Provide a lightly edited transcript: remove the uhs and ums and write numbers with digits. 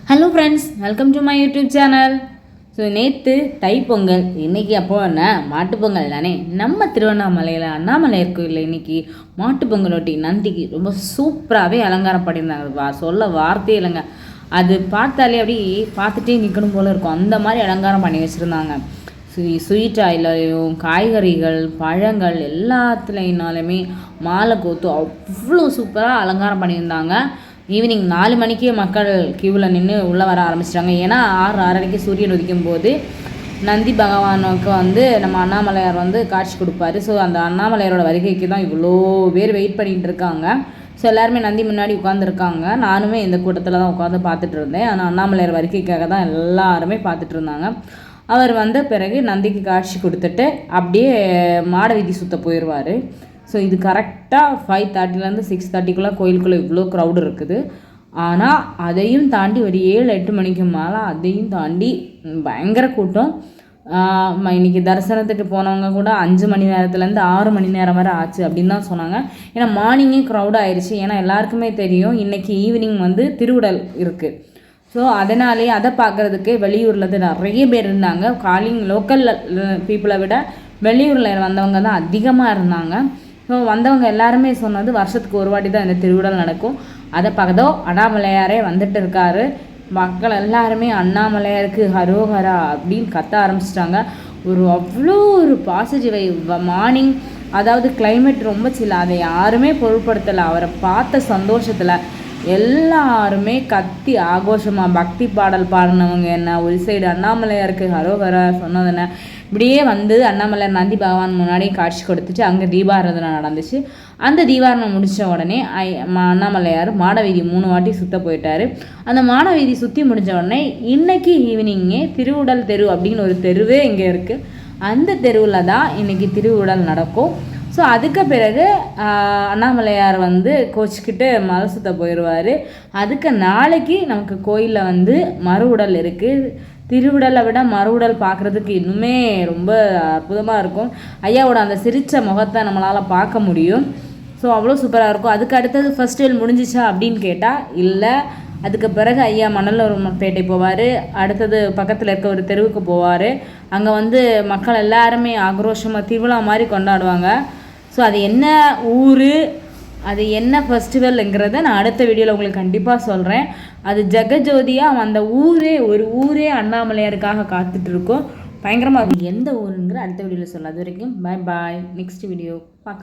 Hello friends, welcome to my YouTube channel. So நேற்று தைப்பொங்கல், இன்றைக்கி அப்போ என்ன மாட்டுப்பொங்கல் தானே. நம்ம திருவண்ணாமலையில் அண்ணாமலையார் கோயிலில் இன்றைக்கி மாட்டுப்பொங்கலொட்டி நந்திக்கு ரொம்ப சூப்பராகவே அலங்காரம் பண்ணியிருந்தாங்க. சொல்ல வார்த்தையே இல்லைங்க. அது பார்த்தாலே அப்படி பார்த்துட்டே நிற்கணும் போல் இருக்கும். அந்த மாதிரி அலங்காரம் பண்ணி வச்சுருந்தாங்க. ஸ்வீட் ஆயிலையும் காய்கறிகள் பழங்கள் எல்லாத்துலேனாலுமே மாலை கோத்து அவ்வளோ சூப்பராக அலங்காரம் பண்ணியிருந்தாங்க. ஈவினிங் 4 மணிக்கே மக்கள் கியூவில் நின்று உள்ளே வர ஆரம்பிச்சிட்டாங்க. ஏன்னா 6:30க்கு சூரியன் உதிக்கும் போது நந்தி பகவானுக்கு நம்ம அண்ணாமலையார் காட்சி கொடுப்பாரு. ஸோ அந்த அண்ணாமலையாரோட வருகைக்கு தான் இவ்வளோ பேர் வெயிட் பண்ணிகிட்டு இருக்காங்க. ஸோ எல்லாருமே நந்தி முன்னாடி உட்காந்துருக்காங்க. நானுமே இந்த கூட்டத்தில் தான் உட்காந்து பார்த்துட்டு இருந்தேன். ஆனால் அண்ணாமலையார் வருகைக்காக தான் எல்லாருமே பார்த்துட்டு இருந்தாங்க. அவர் வந்த பிறகு நந்திக்கு காட்சி கொடுத்துட்டு அப்படியே மாட வீதி சுற்ற போயிடுவார். ஸோ இது கரெக்டாக 5:30லேருந்து 6:30க்குள்ளே கோயிலுக்குள்ளே இவ்வளோ க்ரௌடு இருக்குது. ஆனால் அதையும் தாண்டி ஒரு 7-8 மணிக்கு மேலே அதையும் தாண்டி பயங்கர கூட்டம். இன்றைக்கி தரிசனத்துக்கு போனவங்க கூட 5 மணி நேரத்துலேருந்து 6 மணி நேரம் வரை ஆச்சு அப்படின்னு தான் சொன்னாங்க. ஏன்னா மார்னிங்கே க்ரௌட் ஆயிடுச்சு. ஏன்னா எல்லாருக்குமே தெரியும் இன்றைக்கி ஈவினிங் திருவிடல் இருக்குது. ஸோ அதனாலே அதை பார்க்குறதுக்கு வெளியூர்லேருந்து நிறைய பேர் இருந்தாங்க. லோக்கல் பீப்புளை விட வெளியூரில் வந்தவங்க தான் அதிகமாக இருந்தாங்க. ஸோ வந்தவங்க எல்லாருமே சொன்னது வருஷத்துக்கு ஒரு வாட்டி தான் இந்த திருவிழா நடக்கும். அதை பார்க்கதோ அண்ணாமலையாரே வந்துட்டு இருக்காரு. மக்கள் எல்லாருமே அண்ணாமலையாருக்கு ஹரோஹரா அப்படின்னு கத்த ஆரம்பிச்சிட்டாங்க. அவ்வளோ ஒரு பாசிட்டிவை மார்னிங், அதாவது கிளைமேட் ரொம்ப சில்ல, அதை யாருமே பொருட்படுத்தலை. அவரை பார்த்த சந்தோஷத்தில் எல்லாருமே கத்தி ஆகோஷமாக பக்தி பாடல் பாடினவங்க என்ன, ஒரு சைடு அண்ணாமலையாருக்கு ஹரோஹரா சொன்னது என்ன, இப்படியே அண்ணாமலையார் நந்தி பகவான் முன்னாடி காட்சி கொடுத்துட்டு அங்கே தீபாராதனை நடந்துச்சு. அந்த தீபாராதனை முடித்த உடனே அண்ணாமலையார் மாடவீதி 3 வாட்டி சுற்ற போயிட்டார். அந்த மாடவீதி சுற்றி முடித்த உடனே இன்றைக்கி ஈவினிங்கே திருவுடல் தெரு அப்படின்னு ஒரு தெருவே இங்கே இருக்குது. அந்த தெருவில் தான் இன்றைக்கி திருவுடல் நடக்கும். ஸோ அதுக்கு பிறகு அண்ணாமலையார் கோச்சிக்கிட்டு மலை சுற்ற போயிடுவார். அதுக்கு நாளைக்கு நமக்கு கோயிலில் மறு உடல் இருக்குது. திருவிடலை விட மறு உடல் பார்க்குறதுக்கு இன்னுமே ரொம்ப அற்புதமாக இருக்கும். ஐயாவோட அந்த சிரித்த முகத்தை நம்மளால் பார்க்க முடியும். ஸோ அவ்வளோ சூப்பராக இருக்கும். அதுக்கு அடுத்தது ஃபெஸ்டிவல் முடிஞ்சிச்சா அப்படின்னு கேட்டால் இல்லை. அதுக்கு பிறகு ஐயா மணலூர்பேட்டை போவார். அடுத்தது பக்கத்தில் இருக்க ஒரு தெருவுக்கு போவார். அங்கே மக்கள் எல்லாருமே ஆக்ரோஷமாக திருவிழா மாதிரி கொண்டாடுவாங்க. ஸோ அது என்ன ஊர், அது என்ன ஃபெஸ்டிவலுங்கிறத நான் அடுத்த வீடியோவில் உங்களுக்கு கண்டிப்பாக சொல்கிறேன். அது ஜெகஜோதியாக அந்த ஒரு ஊரே அண்ணாமலையாருக்காக காத்துட்ருக்கோம். பயங்கரமாக எந்த ஊருங்கிற அடுத்த வீடியோவில் சொல்லலாம். அது வரைக்கும் பாய். நெக்ஸ்ட் வீடியோ பார்க்க.